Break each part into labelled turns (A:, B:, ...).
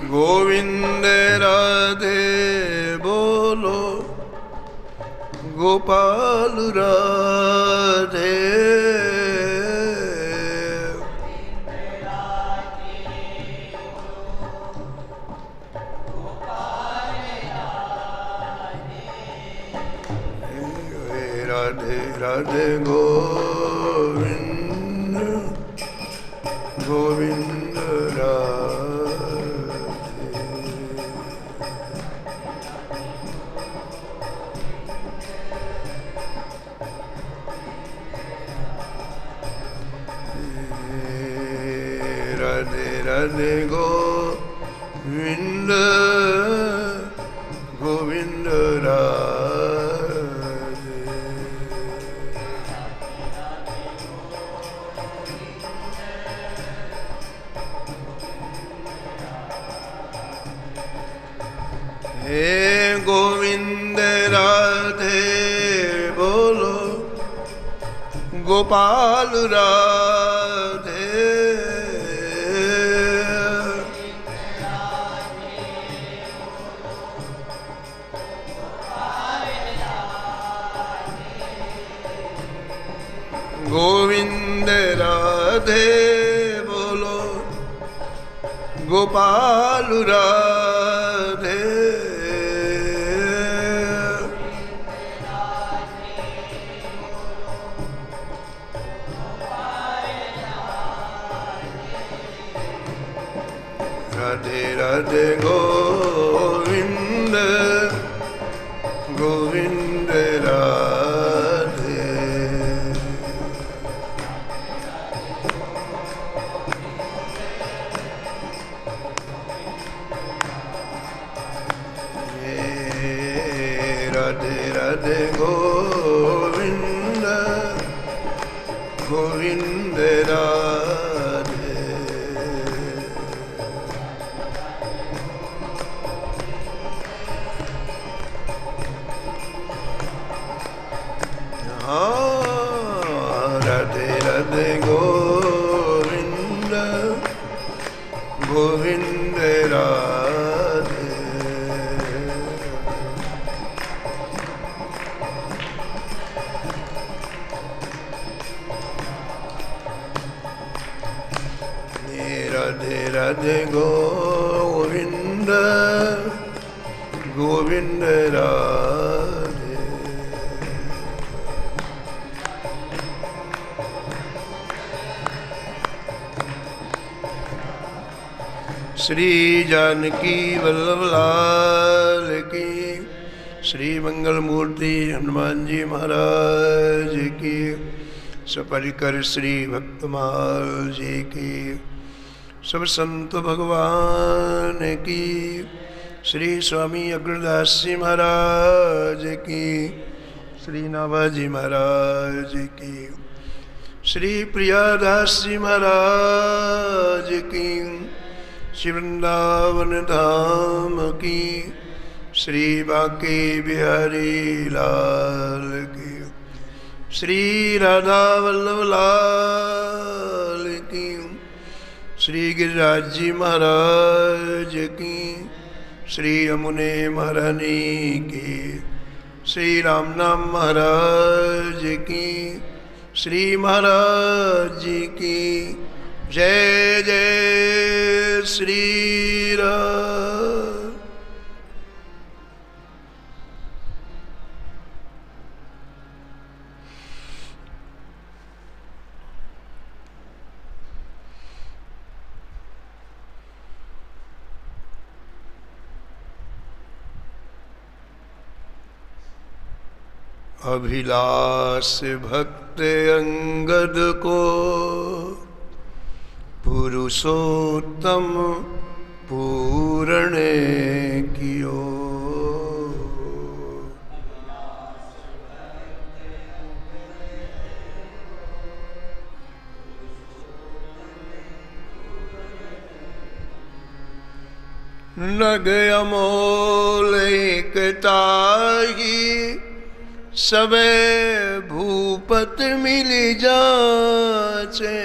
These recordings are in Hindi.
A: गोविंद राधे बोलो, गोपाल राधे। राधे राधे गोविंद गोविंद राधे। राधे राधे गोविंद गोविंद राधे। हे गोविंद राधे बोलो, गोपाल राधे। गोविंद राधे बोलो, गोपाल राधे। राधे राधे गोविंद गोविंद राधे। राधे राधे गोविंद गोविंद राधे। राधे राधे गोविंद गोविंद राधे। राधे राधे गोविंद गोविंद राधे। श्री जानकी वल्लभ लाल की, श्री मंगल मूर्ति हनुमान जी महाराज की, सपरिकर श्री भक्तमाल जी की, सब संत भगवान की, श्री स्वामी अग्रदास जी महाराज की, श्री नाभाजी महाराज की, श्री प्रियादास जी महाराज की, श्री वृंदावन धाम की, श्री बांके बिहारी लाल की, श्री राधा वल्लभ लाल की, श्री गिरिराज जी महाराज की, श्री यमुने महारानी की, श्री राम नाम महाराज की, श्री महाराज जी की जय जय श्री राम। अभिलाष भक्त अंगद को पुरुषोत्तम पूर्ण कियो। नग अमोल एकताही सबे भूपत मिल जाचे।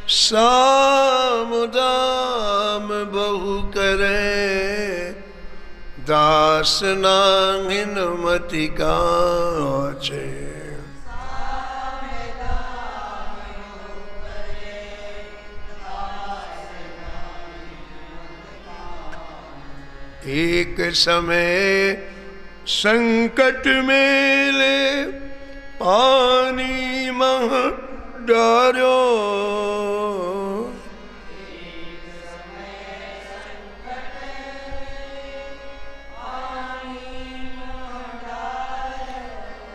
A: साम दाम बहु करे, दास नाहिन मति काचे। एक समय संकट मेले, पानी मह डार्यो।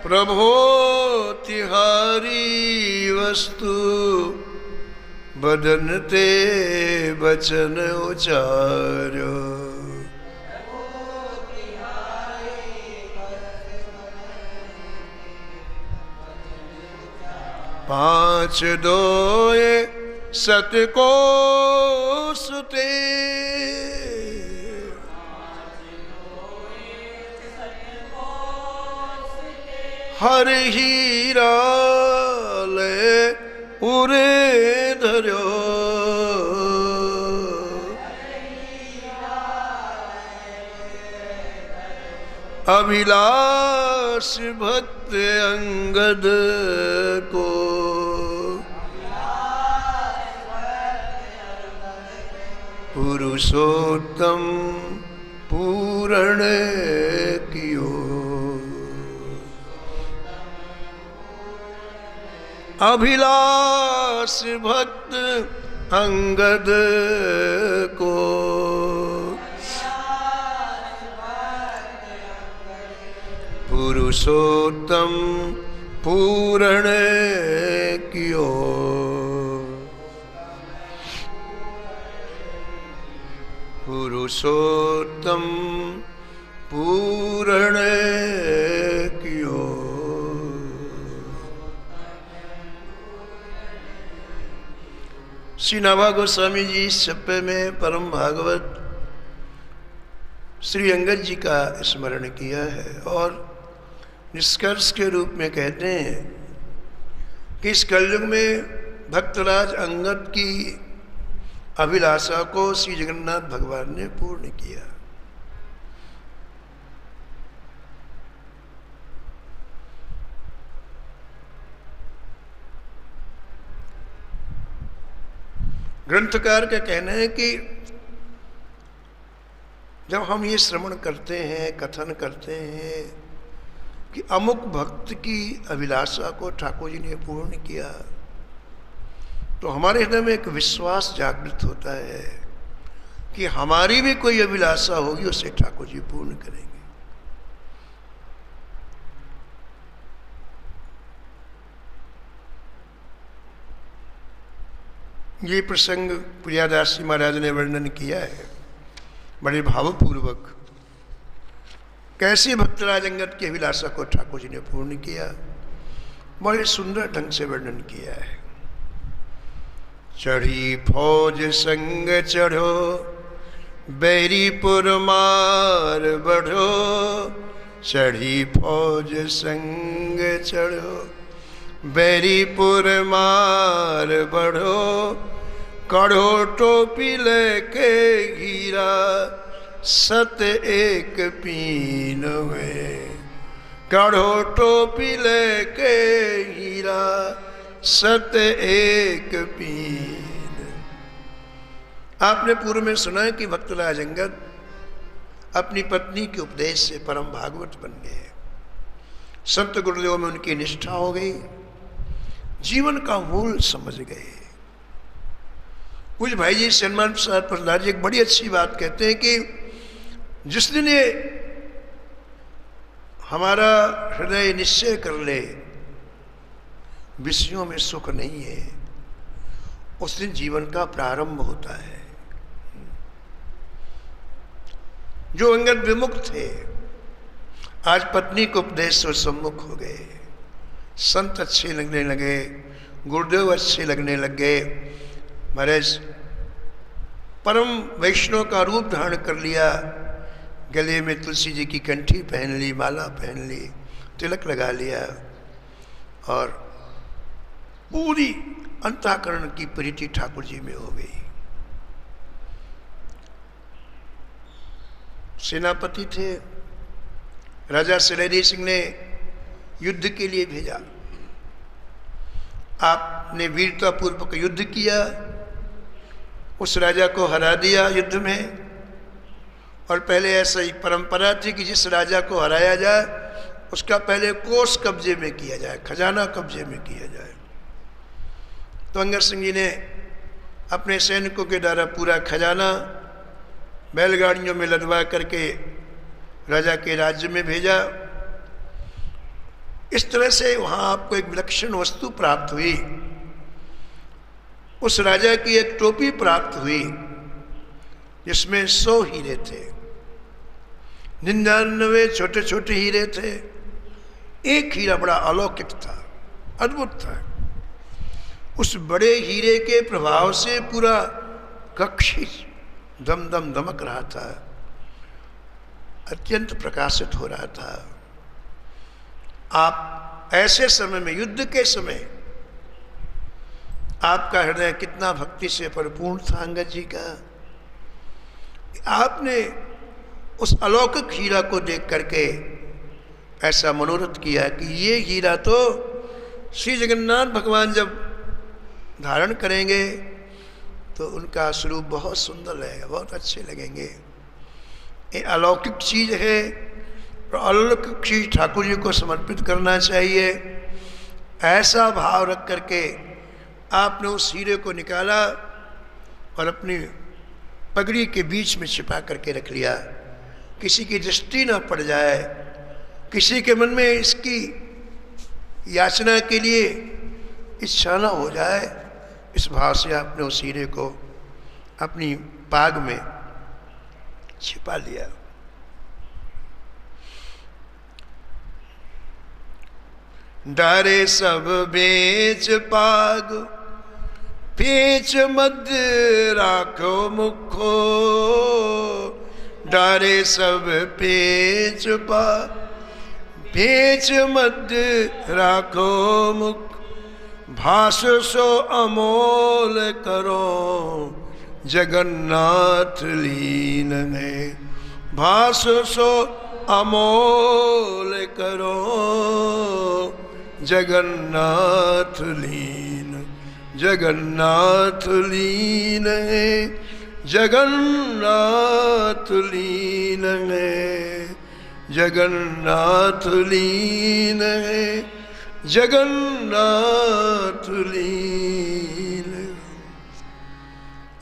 A: प्रभो तिहारी वस्तु, बदन ते बचन उचार्यो। पांच दोए सत को सुते, हर हीरा ले उरे धर्यो। अभिलाष भक्त अंगद को, पुरुषोत्तम पूर्ण कियो। अभिलाष भक्त अंगद को, पुरुषोत्तम पूर्ण कियो। पुरुषोत्तम पूर्ण कियो। श्री नाभा गोस्वामी जी इस छप्पे में परम भागवत श्री अंगद जी का स्मरण किया है और निष्कर्ष के रूप में कहते हैं कि इस कलयुग में भक्तराज अंगद की अभिलाषा को श्री जगन्नाथ भगवान ने पूर्ण किया। ग्रंथकार का कहना है कि जब हम ये श्रवण करते हैं, कथन करते हैं कि अमुक भक्त की अभिलाषा को ठाकुर जी ने पूर्ण किया, तो हमारे हृदय में एक विश्वास जागृत होता है कि हमारी भी कोई अभिलाषा होगी, उसे ठाकुर जी पूर्ण करेंगे। ये प्रसंग प्रियादास जी महाराज ने वर्णन किया है बड़े भावपूर्वक। कैसे भक्तराज अंगद की अभिलाषा को ठाकुर जी ने पूर्ण किया, बड़े सुंदर ढंग से वर्णन किया है। चढ़ी फौज संग चढ़ो, बैरीपुर मार बढ़ो। चढ़ी फौज संग चढ़ो, बैरीपुर मार बढ़ो। कढ़ो टोपी लेके हीरा, सत एक पीन हुए। कढ़ो टोपी लेके हीरा, सत एक पीन। आपने पूर्व में सुना है कि भक्तराज अंगद अपनी पत्नी के उपदेश से परम भागवत बन गए। संत गुरुदेव में उनकी निष्ठा हो गई, जीवन का मूल समझ गए। कुछ भाई जी सन्मान प्रसाद प्रहलाद जी एक बड़ी अच्छी बात कहते हैं कि जिस दिन ये हमारा हृदय निश्चय कर ले विषयों में सुख नहीं है, उस दिन जीवन का प्रारंभ होता है। जो अंगद विमुख थे आज पत्नी को उपदेश से सम्मुख हो गए। संत अच्छे लगने लगे, गुरुदेव अच्छे लगने लग गए। महाराज परम वैष्णव का रूप धारण कर लिया। गले में तुलसी जी की कंठी पहन ली, माला पहन ली, तिलक लगा लिया और पूरी अंतःकरण की प्रीति ठाकुर जी में हो गई। सेनापति थे, राजा सिलेरी सिंह ने युद्ध के लिए भेजा। आपने वीरतापूर्वक युद्ध किया, उस राजा को हरा दिया युद्ध में। और पहले ऐसा ही परंपरा थी कि जिस राजा को हराया जाए उसका पहले कोष कब्जे में किया जाए, खजाना कब्जे में किया जाए। तो अंगद सिंह जी ने अपने सैनिकों के द्वारा पूरा खजाना बैलगाड़ियों में लदवा करके राजा के राज्य में भेजा। इस तरह से वहाँ आपको एक विलक्षण वस्तु प्राप्त हुई। उस राजा की एक टोपी प्राप्त हुई जिसमें 100 हीरे थे, 99 छोटे छोटे हीरे थे। एक हीरा बड़ा अलौकिक था, अद्भुत था। उस बड़े हीरे के प्रभाव से पूरा कक्ष दम दम दमक रहा था, अत्यंत प्रकाशित हो रहा था। आप ऐसे समय में, युद्ध के समय, आपका हृदय कितना भक्ति से परिपूर्ण था अंगद जी का। आपने उस अलौकिक हीरा को देख करके ऐसा मनोरथ किया कि ये हीरा तो श्री जगन्नाथ भगवान जब धारण करेंगे तो उनका स्वरूप बहुत सुंदर लगेगा, बहुत अच्छे लगेंगे। ये अलौकिक चीज है और अलौकिक चीज ठाकुर जी को समर्पित करना चाहिए। ऐसा भाव रख करके आपने उस हीरे को निकाला और अपनी पगड़ी के बीच में छिपा करके रख लिया, किसी की दृष्टि न पड़ जाए, किसी के मन में इसकी याचना के लिए इच्छा न हो जाए। इस भाव से आपने उस हीरे को अपनी पाग में छिपा लिया। डारे सब बेच पाग, पेच मध्य राखो मुखो। डारे सब पेच पाग, पेच मध्य राखो मुख। भास सो अमोल करो जगन्नाथ लीन में। भास सो अमोल करो जगन्नाथ लीन। जगन्नाथ लीन है, जगन्नाथ लीन है, जगन्नाथ लीन है, जगन्नाथ लीन।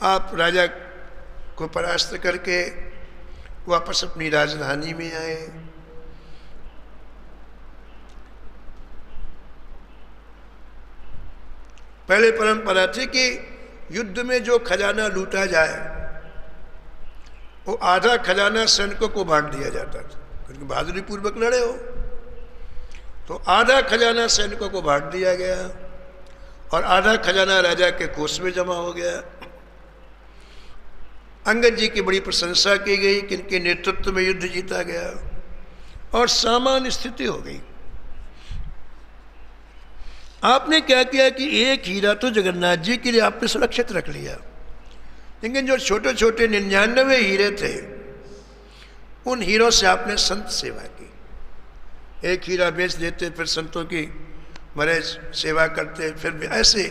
A: आप राजा को परास्त करके वापस अपनी राजधानी में आए। पहले परंपरा थी कि युद्ध में जो खजाना लूटा जाए वो आधा खजाना सैनिकों को बांट दिया जाता था, क्योंकि बहादुरी पूर्वक लड़े हो। तो आधा खजाना सैनिकों को बांट दिया गया और आधा खजाना राजा के कोष में जमा हो गया। अंगद जी की बड़ी प्रशंसा की गई कि इनके नेतृत्व में युद्ध जीता गया और सामान्य स्थिति हो गई। आपने क्या किया कि एक हीरा तो जगन्नाथ जी के लिए आपने सुरक्षित रख लिया, लेकिन जो छोटे छोटे 99 हीरे थे उन हीरों से आपने संत सेवा की। एक हीरा बेच देते, फिर संतों की बड़े सेवा करते, फिर ऐसे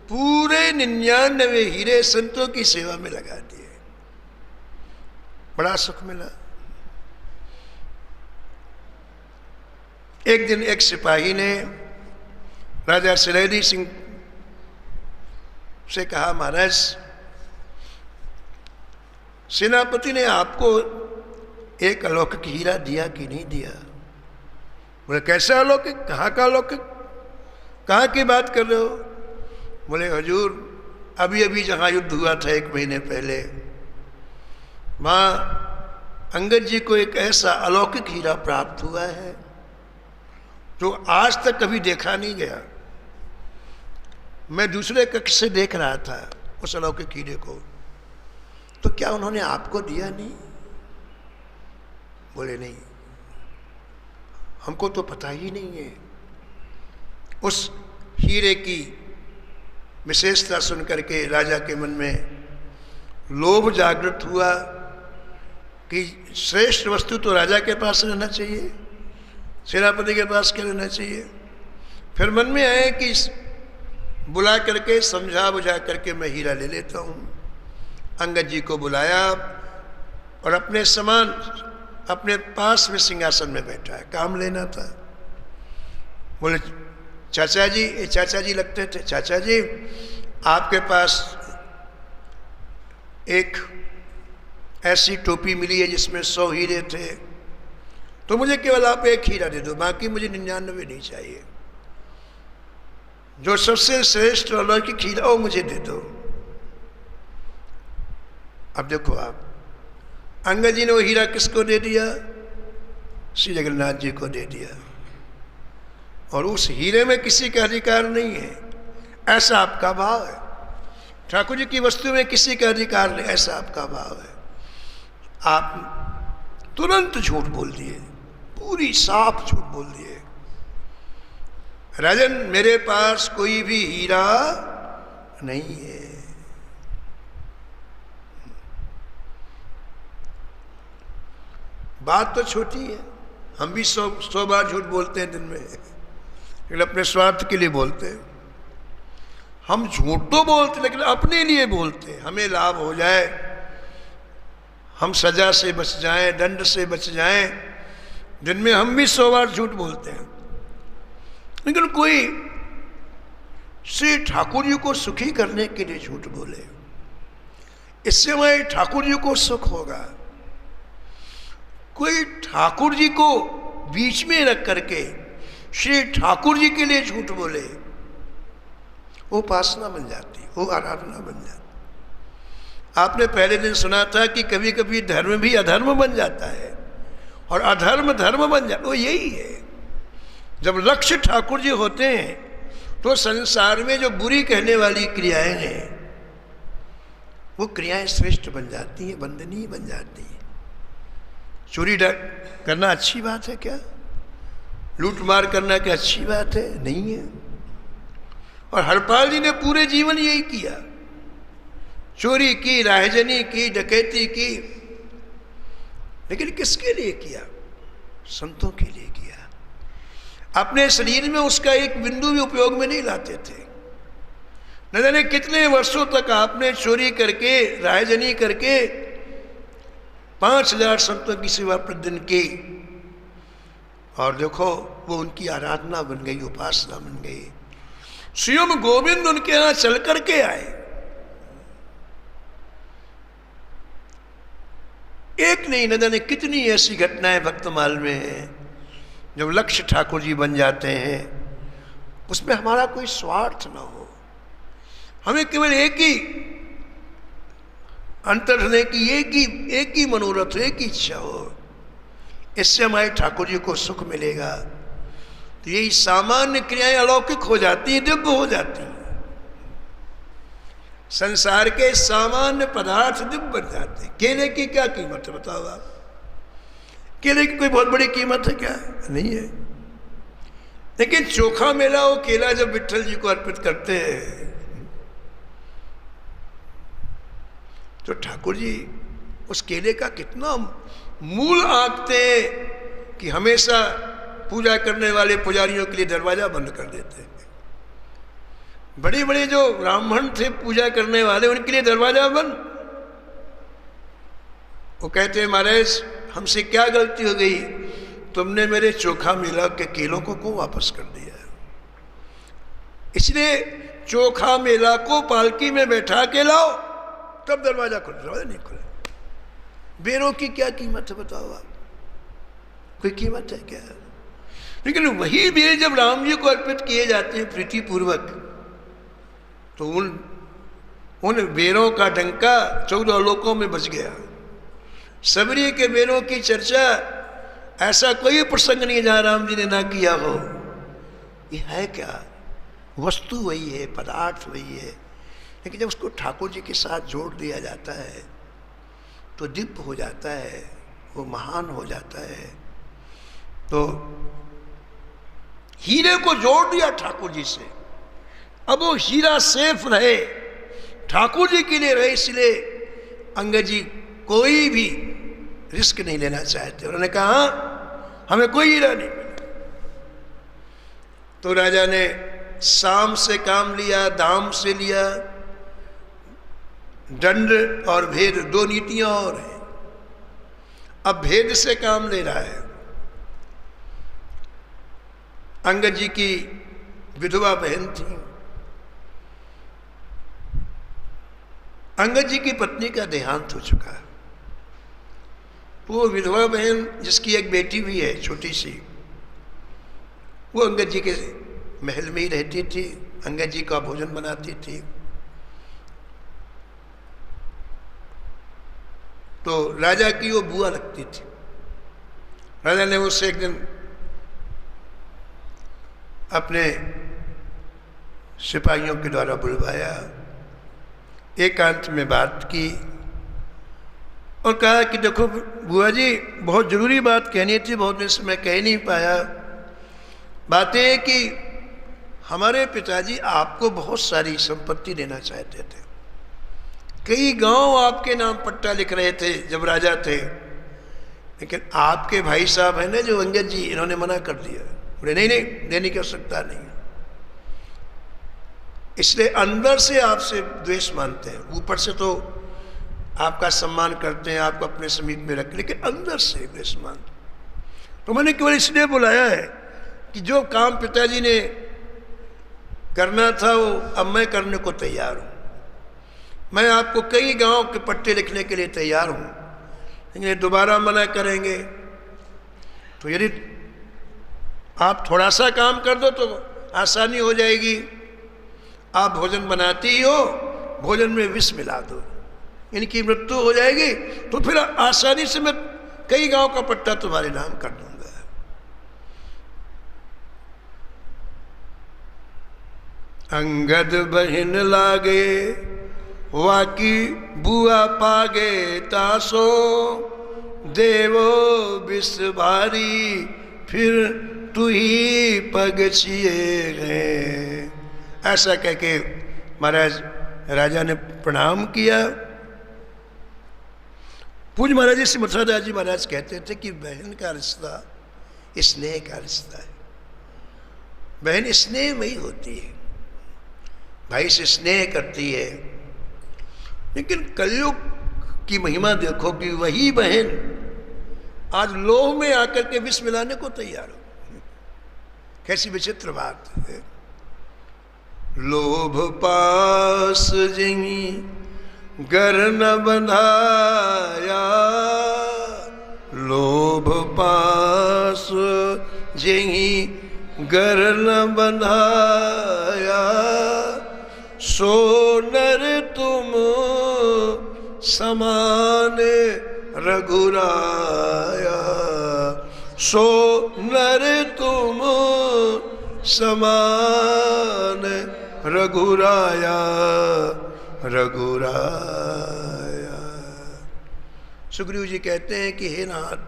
A: पूरे 99 हीरे संतों की सेवा में लगा दिए। बड़ा सुख मिला। एक दिन एक सिपाही ने राजा सिलेरी सिंह से कहा, महाराज सेनापति ने आपको एक अलौकिक हीरा दिया कि नहीं दिया? बोले कैसा अलौकिक? कहाँ का अलौकिक? कहाँ की बात कर रहे हो? बोले हजूर अभी अभी जहाँ युद्ध हुआ था 1 महीने पहले, वहाँ अंगद जी को एक ऐसा अलौकिक हीरा प्राप्त हुआ है जो आज तक कभी देखा नहीं गया। मैं दूसरे कक्ष से देख रहा था उस अलौकिक हीरे को, तो क्या उन्होंने आपको दिया नहीं? बोले नहीं, हमको तो पता ही नहीं है। उस हीरे की विशेषता सुन करके राजा के मन में लोभ जागृत हुआ कि श्रेष्ठ वस्तु तो राजा के पास रहना चाहिए, सेनापति के पास क्या रहना चाहिए। फिर मन में आए कि बुला करके समझा बुझा करके मैं हीरा ले लेता हूँ। अंगद जी को बुलाया और अपने समान अपने पास में सिंहासन में बैठा है, काम लेना था। बोले चाचा जी, ये चाचा जी लगते थे, चाचा जी आपके पास एक ऐसी टोपी मिली है जिसमें 100 हीरे थे, तो मुझे केवल आप एक हीरा दे दो, बाकी मुझे 99 नहीं चाहिए। जो सबसे श्रेष्ठ और अलौकिक हीरा वो मुझे दे दो। अब देखो आप, अंगद जी ने वो हीरा किसको दे दिया? श्री जगन्नाथ जी को दे दिया। और उस हीरे में किसी का अधिकार नहीं है, ऐसा आपका भाव है। ठाकुर जी की वस्तु में किसी का अधिकार नहीं, ऐसा आपका भाव है। आप तुरंत झूठ बोल दिए, पूरी साफ झूठ बोल दिए। राजन, मेरे पास कोई भी हीरा नहीं है। बात तो छोटी है, हम भी 100 बार झूठ बोलते हैं दिन में, लेकिन अपने स्वार्थ के लिए बोलते हैं। हम झूठ तो बोलते लेकिन अपने लिए बोलते हैं, हमें लाभ हो जाए, हम सजा से बच जाएं, दंड से बच जाएं। दिन में हम भी 100 बार झूठ बोलते हैं, लेकिन कोई श्री ठाकुर जी को सुखी करने के लिए झूठ बोले, इससे हमारे ठाकुर जी को सुख होगा। कोई ठाकुर जी को बीच में रख करके श्री ठाकुर जी के लिए झूठ बोले, वो उपासना बन जाती, वो आराधना बन जाती। आपने पहले दिन सुना था कि कभी कभी धर्म भी अधर्म बन जाता है और अधर्म धर्म बन जाता, वो यही है। जब लक्ष्य ठाकुर जी होते हैं तो संसार में जो बुरी कहने वाली क्रियाएं हैं वो क्रियाएं श्रेष्ठ बन जाती हैं, वंदनीय बन जाती हैं। चोरी करना अच्छी बात है क्या? लूट मार करना क्या अच्छी बात है? नहीं है। और हरपाल जी ने पूरे जीवन यही किया, चोरी की, राहजनी की, डकैती की, लेकिन किसके लिए किया? संतों के लिए किया। अपने शरीर में उसका एक बिंदु भी उपयोग में नहीं लाते थे। न जाने कितने वर्षों तक आपने चोरी करके, राहजनी करके 5000 संतों की सेवा प्रतिदिन की, और देखो वो उनकी आराधना बन गई, उपासना बन गई। स्वयं गोविंद उनके यहां चल करके आए। एक नहीं, न जाने कितनी ऐसी घटनाएं भक्तमाल में हैं। जब लक्ष्य ठाकुर जी बन जाते हैं उसमें हमारा कोई स्वार्थ ना हो, हमें केवल एक ही अंतर रहने की एक ही मनोरथ हो, एक ही इच्छा हो, इससे हमारे ठाकुर जी को सुख मिलेगा। तो यही सामान्य क्रियाएं अलौकिक हो जाती हैं, दिव्य हो जाती हैं। संसार के सामान्य पदार्थ दिव्य बन जाते हैं। केले की क्या कीमत है बताओ आप? केले की कोई बहुत बड़ी कीमत है क्या? नहीं है। लेकिन चोखा मेला वो केला जब विट्ठल जी को अर्पित करते हैं तो ठाकुर जी उस केले का कितना मूल आंकते कि हमेशा पूजा करने वाले पुजारियों के लिए दरवाजा बंद कर देते हैं। बड़े बड़े जो ब्राह्मण थे पूजा करने वाले, उनके लिए दरवाजा बंद। वो कहते हैं महाराज हमसे क्या गलती हो गई, तुमने मेरे चोखा मेला के केलों को क्यों वापस कर दिया? इसलिए चोखा मेला को पालकी में बैठा के लाओ, तब दरवाजा खुल। दरवाजा नहीं खुला। बेरों की क्या कीमत है बताओ आप? कोई कीमत है क्या? लेकिन वही बेर जब राम जी को अर्पित किए जाते हैं प्रीति पूर्वक, तो उन बेरों का डंका 14 लोकों में बज गया। सबरी के बेरों की चर्चा ऐसा कोई प्रसंग नहीं जहाँ राम जी ने ना किया हो। ये है क्या? वस्तु वही है, पदार्थ वही है, लेकिन जब उसको ठाकुर जी के साथ जोड़ दिया जाता है तो दिव्य हो जाता है, वो महान हो जाता है। तो हीरे को जोड़ दिया ठाकुर जी से, अब वो हीरा सेफ रहे, ठाकुर जी के लिए रहे, इसलिए अंगद जी कोई भी रिस्क नहीं लेना चाहते। उन्होंने कहा हमें कोई हीरा नहीं मिला। तो राजा ने साम से काम लिया, दाम से लिया। दंड और भेद दो नीतियां और हैं। अब भेद से काम ले रहा है। अंगद जी की विधवा बहन थी। अंगद जी की पत्नी का देहांत हो चुका है। वो विधवा बहन जिसकी एक बेटी भी है छोटी सी, वो अंगद जी के महल में ही रहती थी, अंगद जी का भोजन बनाती थी। तो राजा की वो बुआ लगती थी। राजा ने उससे एक दिन अपने सिपाहियों के द्वारा बुलवाया, एकांत में बात की और कहा कि देखो बुआ जी, बहुत ज़रूरी बात कहनी थी, बहुत दिन से मैं कह नहीं पाया। बात यह है कि हमारे पिताजी आपको बहुत सारी संपत्ति देना चाहते थे। कई गांव आपके नाम पट्टा लिख रहे थे जब राजा थे, लेकिन आपके भाई साहब हैं ना जो अंगद जी, इन्होंने मना कर दिया। बोले नहीं नहीं, देने की आवश्यकता नहीं, इसलिए अंदर से आपसे द्वेष मानते हैं। ऊपर से तो आपका सम्मान करते हैं, आपको अपने समीप में रख, लेकिन अंदर से द्वेष मानते। तो मैंने केवल इसलिए बुलाया है कि जो काम पिताजी ने करना था वो अब मैं करने को तैयार हूँ। मैं आपको कई गांव के पट्टे लिखने के लिए तैयार हूँ, लेकिन दोबारा मना करेंगे तो यदि आप थोड़ा सा काम कर दो तो आसानी हो जाएगी। आप भोजन बनाती ही हो, भोजन में विष मिला दो, इनकी मृत्यु हो जाएगी, तो फिर आसानी से मैं कई गांव का पट्टा तुम्हारे नाम कर दूंगा। अंगद बहन लागे वाकी बुआ पागे तासो, देवो विष भारी फिर तू ही पग छिए है। ऐसा कह के महाराज राजा ने प्रणाम किया। पूज्य महाराज श्री मथुरादास जी महाराज कहते थे कि बहन का रिश्ता स्नेह का रिश्ता है। बहन स्नेह में ही होती है, भाई से स्नेह करती है। लेकिन कलयुग की महिमा देखो कि वही बहन आज लोभ में आकर के विष मिलाने को तैयार हो। कैसी विचित्र बात है। लोभ पास जिही गर न बंधाया, लोभ पास जिही गर न बंधाया, सो नर तुम समान रघुराया, सो नर तुम समान रघुराया, रघुराया। सुग्रीव जी कहते हैं कि हे नाथ,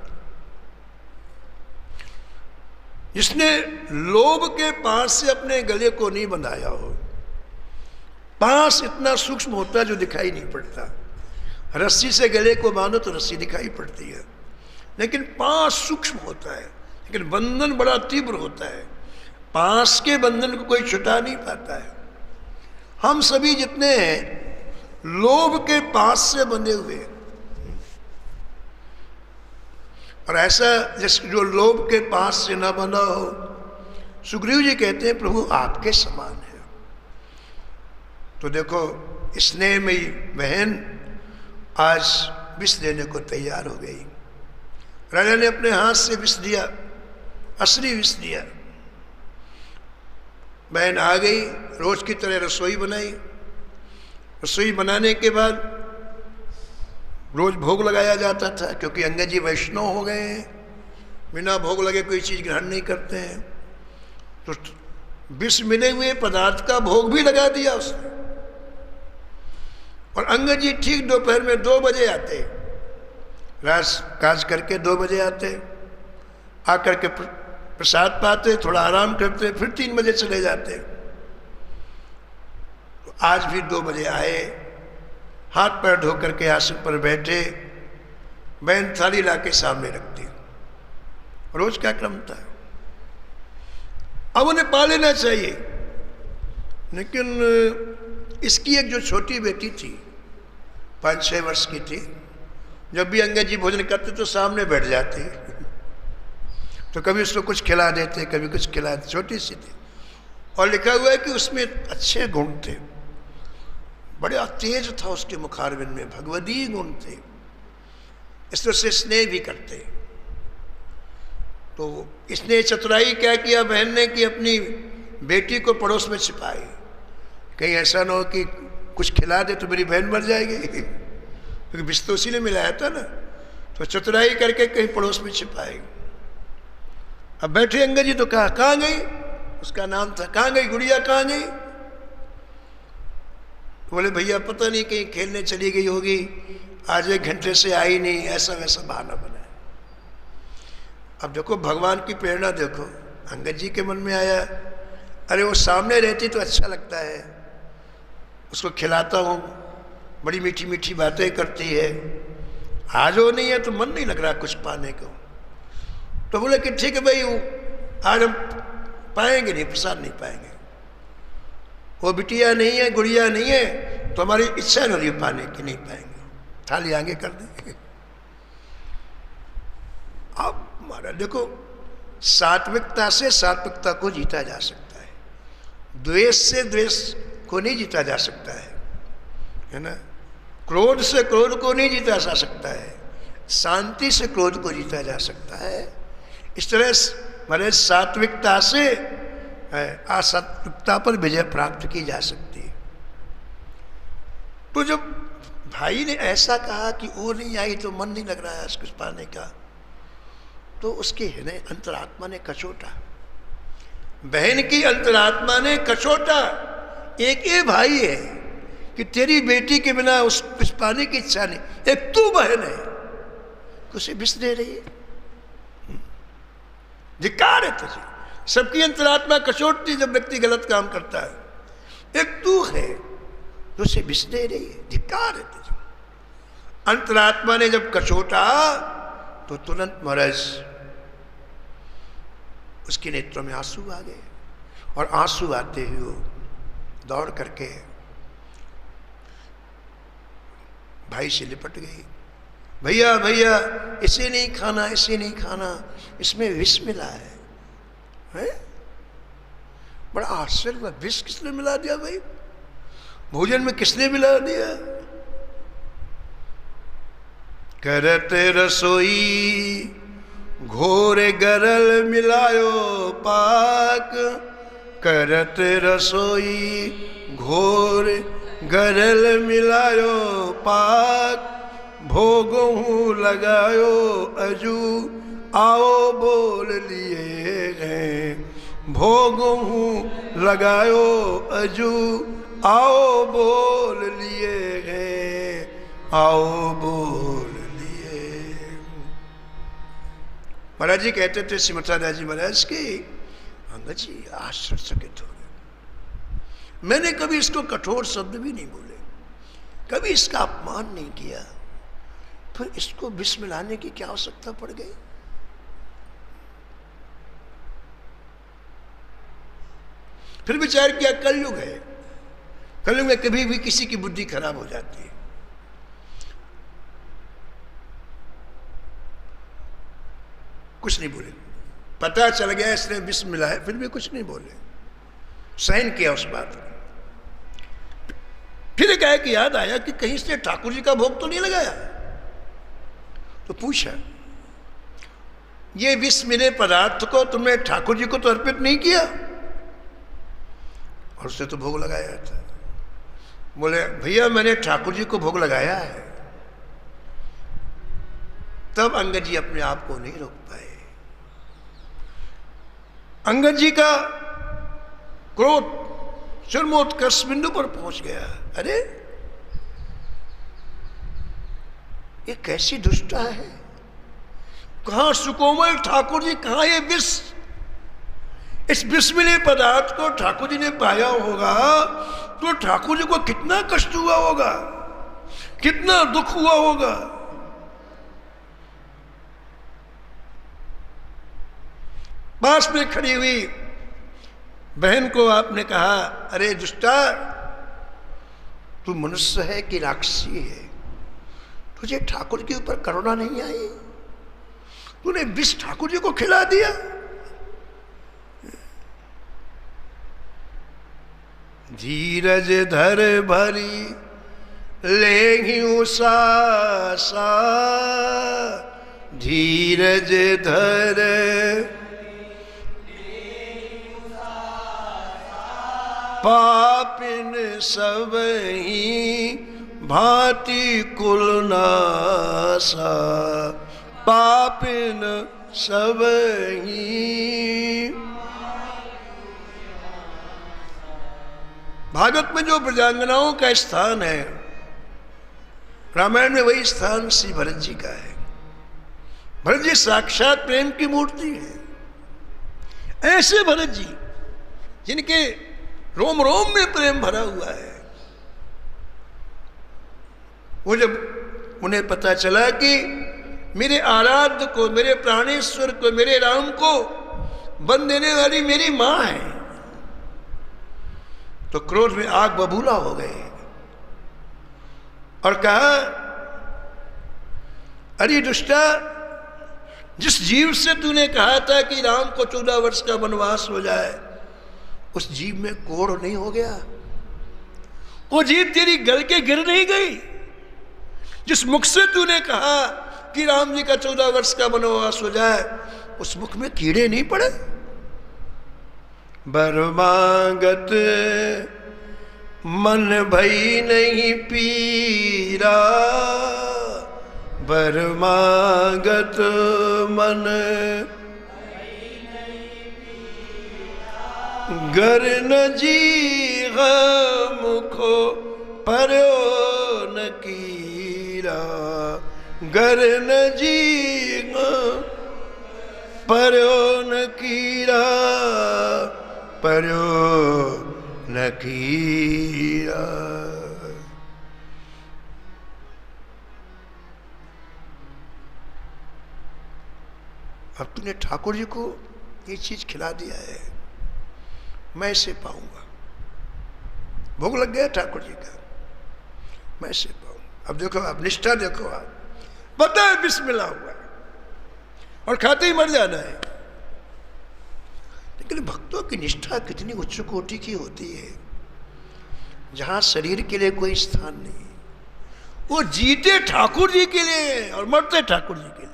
A: जिसने लोभ के पास से अपने गले को नहीं बंधाया हो, पास इतना सूक्ष्म होता है जो दिखाई नहीं पड़ता। रस्सी से गले को बांधो तो रस्सी दिखाई पड़ती है, लेकिन पास सूक्ष्म होता है, लेकिन बंधन बड़ा तीव्र होता है। पास के बंधन को कोई छुटा नहीं पाता है। हम सभी जितने हैं लोभ के पास से बंधे हुए हैं, और ऐसा जिस जो लोभ के पास से ना बंधा हो, सुग्रीव जी कहते हैं प्रभु आपके समान है। तो देखो स्नेह में बहन आज विष देने को तैयार हो गई। राजा ने अपने हाथ से विष दिया, असली विष दिया। बहन आ गई, रोज की तरह रसोई बनाई। रसोई बनाने के बाद रोज भोग लगाया जाता था, क्योंकि अंगद जी वैष्णव हो गए हैं, बिना भोग लगे कोई चीज़ ग्रहण नहीं करते हैं। तो विष मिले हुए पदार्थ का भोग भी लगा दिया उसने। और अंगद जी ठीक दोपहर में 2 बजे आते, रास काज करके 2 बजे आते, आकर के प्रसाद पाते, थोड़ा आराम करते, फिर 3 बजे चले जाते। आज भी 2 बजे आए, हाथ पैर धो करके आसन पर बैठे, बहन थाली ला के सामने रखती, रोज का क्रम था। अब उन्हें पा लेना चाहिए, लेकिन इसकी एक जो छोटी बेटी थी, 5-6 वर्ष की थी, जब भी अंगद जी भोजन करते तो सामने बैठ जाती, तो कभी उसको कुछ खिला देते, कभी कुछ खिला देते, छोटी सी थी। और लिखा हुआ है कि उसमें अच्छे गुण थे, बड़ा तेज था उसके मुखारविंद में, भगवदीय गुण थे, इसलिए उससे स्नेह भी करते। तो इसने चतुराई क्या किया बहन ने कि अपनी बेटी को पड़ोस में छिपाई, कहीं ऐसा ना हो कि कुछ खिला दे तो मेरी बहन मर जाएगी, क्योंकि विष तो उसी ने मिलाया था ना। तो चतुराई करके कहीं पड़ोस में छिपाई। अब बैठे अंगद जी तो कहा कहाँ गई, उसका नाम था, कहाँ गई गुड़िया, कहाँ गई? बोले भैया पता नहीं कहीं खेलने चली गई होगी, आज 1 घंटे से आई नहीं, ऐसा वैसा बहाना बनाया। अब देखो भगवान की प्रेरणा देखो, अंगद जी के मन में आया, अरे वो सामने रहती तो अच्छा लगता है, उसको खिलाता हूँ, बड़ी मीठी मीठी बातें करती है, आज वो नहीं है तो मन नहीं लग रहा कुछ पाने को। तो बोले कि ठीक है भाई, आज हम पाएंगे नहीं, प्रसाद नहीं पाएंगे, वो बिटिया नहीं है, गुड़िया नहीं है, तो हमारी इच्छा नहीं रही पाने की, नहीं पाएंगे, थाली आगे कर देंगे। अब हमारा देखो, सात्विकता से सात्विकता को जीता जा सकता है, द्वेष से द्वेष को नहीं जीता जा सकता है ना, क्रोध से क्रोध को नहीं जीता जा सकता है, शांति से क्रोध को जीता जा सकता है। इस तरह हमारे सात्विकता से असात्विकता पर विजय प्राप्त की जा सकती है। तो जब भाई ने ऐसा कहा कि वो नहीं आई तो मन नहीं लग रहा है कुछ पाने का, तो उसके हृदय अंतरात्मा ने कचोटा, बहन की अंतरात्मा ने कचोटा, एक ये भाई है कि तेरी बेटी के बिना उस कुछ पाने की इच्छा नहीं, एक तू बहन है उसे विष दे रही है, धिक्कार है तुझे। सबकी अंतरात्मा कचोटती जब व्यक्ति गलत काम करता है, एक तू है जो उसे विष दे रही है, धिक्कार है तुझे। अंतरात्मा ने जब कचोटा तो तुरंत महाराज उसके नेत्रों में आंसू आ गए, और आंसू आते हुए वो दौड़ करके भाई से लिपट गई, भैया भैया इसे नहीं खाना, इसे नहीं खाना, इसमें विष मिला है। बड़ा आश्चर्य हुआ, विष किसने मिला दिया भाई, भोजन में किसने मिला दिया? करते रसोई घोर गरल मिलायो पाक, करते रसोई घोर गरल मिलायो पाक, भोगहूँ लगायो अजू आओ बोल लिए गए, भोगहूँ लगायो अजू आओ बोल लिए गए, आओ बोल लिए। महाराज जी कहते थे श्रीमती राधा जी महाराज की, अंगद जी आश्चर्यचकित हो गए, मैंने कभी इसको कठोर शब्द भी नहीं बोले, कभी इसका अपमान नहीं किया, फिर इसको विष मिलाने की क्या आवश्यकता पड़ गई? फिर विचार किया कलयुग है, कलयुग में कभी भी किसी की बुद्धि खराब हो जाती है। कुछ नहीं बोले, पता चल गया इसने विष मिला है, फिर भी कुछ नहीं बोले, सहन किया उस बात को। फिर कहा कि याद आया कि कहीं इसने ठाकुर जी का भोग तो नहीं लगाया, तो पूछा ये विष मिले पदार्थ को तुमने ठाकुर जी को तो अर्पित नहीं किया? और उसने तो भोग लगाया था। बोले भैया मैंने ठाकुर जी को भोग लगाया है। तब अंगद जी अपने आप को नहीं रोक पाए। अंगद जी का क्रोध चरमोत्कर्ष बिंदु पर पहुंच गया। अरे ये कैसी दुष्टा है, कहां सुकोमल ठाकुर जी, कहां ये विष, इस विष मिले पदार्थ को ठाकुर जी ने पाया होगा तो ठाकुर जी को कितना कष्ट हुआ होगा, कितना दुख हुआ होगा। पास में खड़ी हुई बहन को आपने कहा, अरे दुष्टा, तू मनुष्य है कि राक्षसी है? तुझे ठाकुर के ऊपर करुणा नहीं आई? तूने विष ठाकुर जी को खिला दिया। धीरज धर भरी लेहि उसासा, धीरज धर पापिन सब ही भांति कुल नासा, पापिन सब ही। भागवत में जो ब्रजांगनाओं का स्थान है, रामायण में वही स्थान श्री भरत जी का है। भरत जी साक्षात प्रेम की मूर्ति है। ऐसे भरत जी जिनके रोम रोम में प्रेम भरा हुआ है, वो जब उन्हें पता चला कि मेरे आराध्य को, मेरे प्राणेश्वर को, मेरे राम को बन देने वाली मेरी मां है, तो क्रोध में आग बबूला हो गए और कहा, अरे दुष्टा, जिस जीव से तूने कहा था कि राम को 14 वर्ष का वनवास हो जाए, उस जीव में कोढ़ नहीं हो गया? वो जीव तेरी गल के गिर नहीं गई? जिस मुख से तूने कहा कि राम जी का 14 वर्ष का वनवास हो जाए, उस मुख में कीड़े नहीं पड़े? बरमागत मन भई नहीं पीरा, बरमागत मन गर न जी मुखो पर्यो न कीरा, गर न जी पर्यो न कीरा, पर्यो न कीरा। अब तूने ठाकुर जी को ये चीज खिला दिया है, मैं इसे पाऊंगा। भोग लग गया ठाकुर जी का, मैं इसे पाऊंगा। अब देखो आप, निष्ठा देखो आप, पता है विष मिला हुआ है और खाते ही मर जाना है, लेकिन भक्तों की निष्ठा कितनी उच्च कोटि की होती है, जहां शरीर के लिए कोई स्थान नहीं। वो जीते ठाकुर जी के लिए और मरते ठाकुर जी के लिए।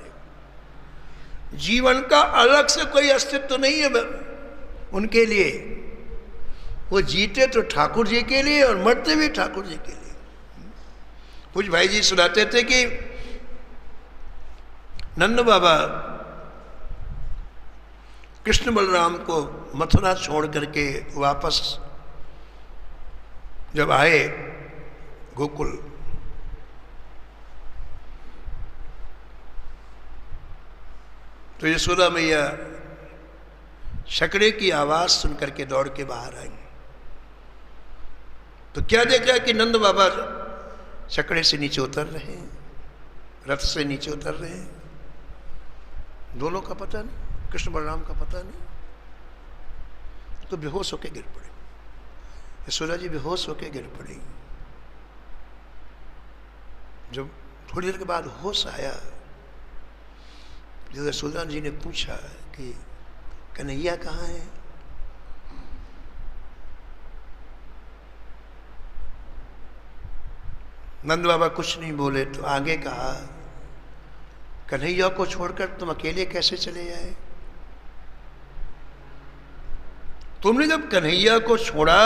A: जीवन का अलग से कोई अस्तित्व नहीं है उनके लिए। वो जीते तो ठाकुर जी के लिए और मरते भी ठाकुर जी के लिए। पूज्य भाई जी सुनाते थे कि नंद बाबा कृष्ण बलराम को मथुरा छोड़ करके वापस जब आए गोकुल, तो यशोदा मैया छकड़े की आवाज सुनकर के दौड़ के बाहर आई। तो क्या देखा कि नंद बाबा छकड़े से नीचे उतर रहे हैं, रथ से नीचे उतर रहे हैं। दोनों का पता नहीं, कृष्ण बलराम का पता नहीं। तो बेहोश होके गिर पड़े, यशोदा जी बेहोश होके गिर पड़ी। जब थोड़ी देर के बाद होश आया, जब यशोदा जी ने पूछा कि कन्हैया कहाँ है, नंद बाबा कुछ नहीं बोले। तो आगे कहा, कन्हैया को छोड़कर तुम अकेले कैसे चले आए? तुमने जब कन्हैया को छोड़ा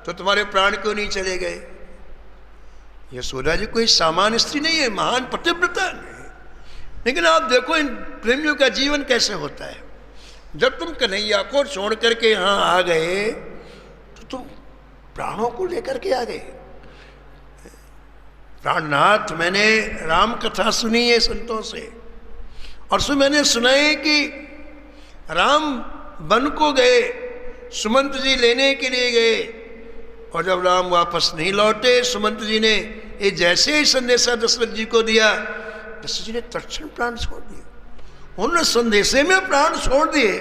A: तो तुम्हारे प्राण क्यों नहीं चले गए? यशोदा जी कोई सामान्य स्त्री नहीं है, महान पतिव्रता है। लेकिन आप देखो इन प्रेमियों का जीवन कैसे होता है। जब तुम कन्हैया को छोड़ करके यहाँ आ गए तो तुम प्राणों को लेकर के आ गए। प्राणनाथ, मैंने राम कथा सुनी है संतों से, और सो मैंने सुना है कि राम वन को गए, सुमंत जी लेने के लिए गए, और जब राम वापस नहीं लौटे, सुमंत जी ने ये जैसे ही संदेशा दशरथ जी को दिया, दशरथ जी ने तत्क्षण प्राण छोड़ दिए। उन्होंने संदेशे में प्राण छोड़ दिए,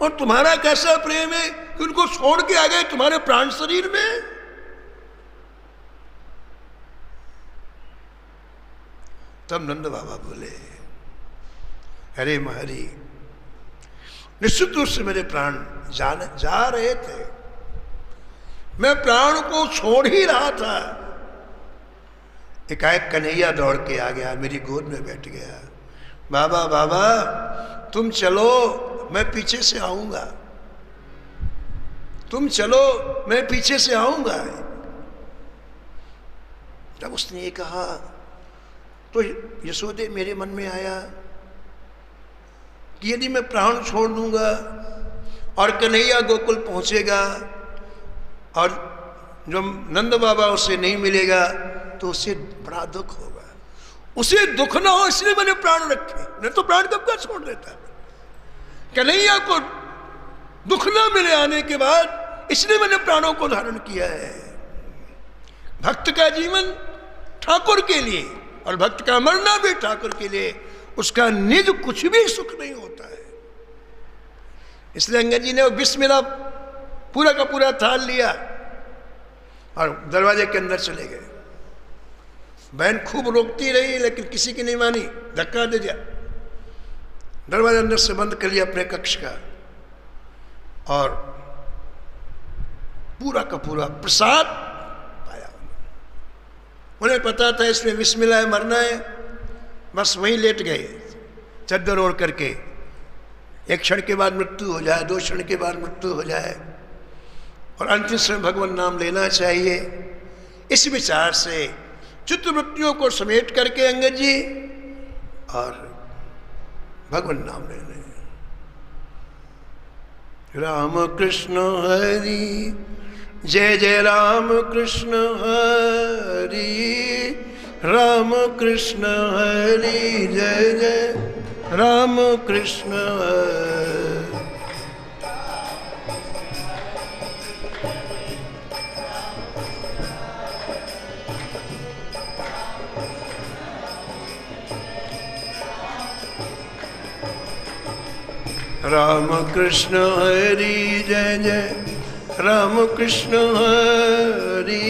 A: और तुम्हारा कैसा प्रेम है कि उनको छोड़ के आ गए तुम्हारे प्राण शरीर में। तब नंद बाबा बोले, अरे महरी, निश्चित रूप से मेरे प्राण जा रहे थे, मैं प्राण को छोड़ ही रहा था। एकाएक कन्हैया दौड़ के आ गया, मेरी गोद में बैठ गया। बाबा बाबा तुम चलो, मैं पीछे से आऊंगा, तुम चलो मैं पीछे से आऊंगा। जब उसने ये कहा तो यशोदे मेरे मन में आया कि यदि मैं प्राण छोड़ दूंगा और कन्हैया गोकुल पहुंचेगा और जो नंद बाबा उसे नहीं मिलेगा तो उसे बड़ा दुख होगा। उसे दुख ना हो इसलिए मैंने प्राण रखे, नहीं तो प्राण कब का छोड़ देता। कन्हैया को दुख ना मिले आने के बाद, इसलिए मैंने प्राणों को धारण किया है। भक्त का जीवन ठाकुर के लिए और भक्त का मरना भी ठाकुर के लिए, उसका निज कुछ भी सुख नहीं होता है। इसलिए अंगद जी ने वो बिस्मिल्लाह पूरा का पूरा थाल लिया और दरवाजे के अंदर चले गए। बहन खूब रोकती रही लेकिन किसी की नहीं मानी, धक्का दे दिया, दरवाजा अंदर से बंद कर लिया अपने कक्ष का, और पूरा का पूरा प्रसाद पाया। उन्हें पता था इसमें बिस्मिल्लाह है, मरना है, बस वहीं लेट गए चद्दर ओढ़ करके। एक क्षण के बाद मृत्यु हो जाए, 2 क्षण के बाद मृत्यु हो जाए, और अंतिम समय भगवान नाम लेना चाहिए। इस विचार से चित्त वृत्तियों को समेट करके अंगद जी और भगवान नाम ले रहे हैं। राम कृष्ण हरि जय जय राम कृष्ण हरि, राम कृष्ण हरि जय जय राम कृष्ण हरि। राम कृष्ण हरि जय जय राम कृष्ण हरि,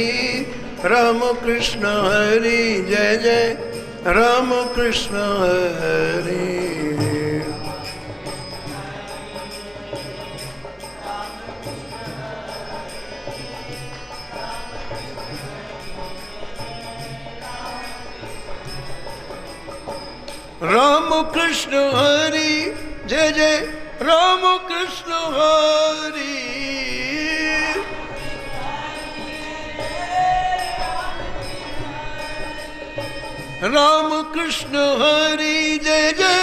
A: राम कृष्ण हरि जय जय राम कृष्ण हरि। राम कृष्ण हरि जय जय राम कृष्ण हरि, राम कृष्ण हरि जय जय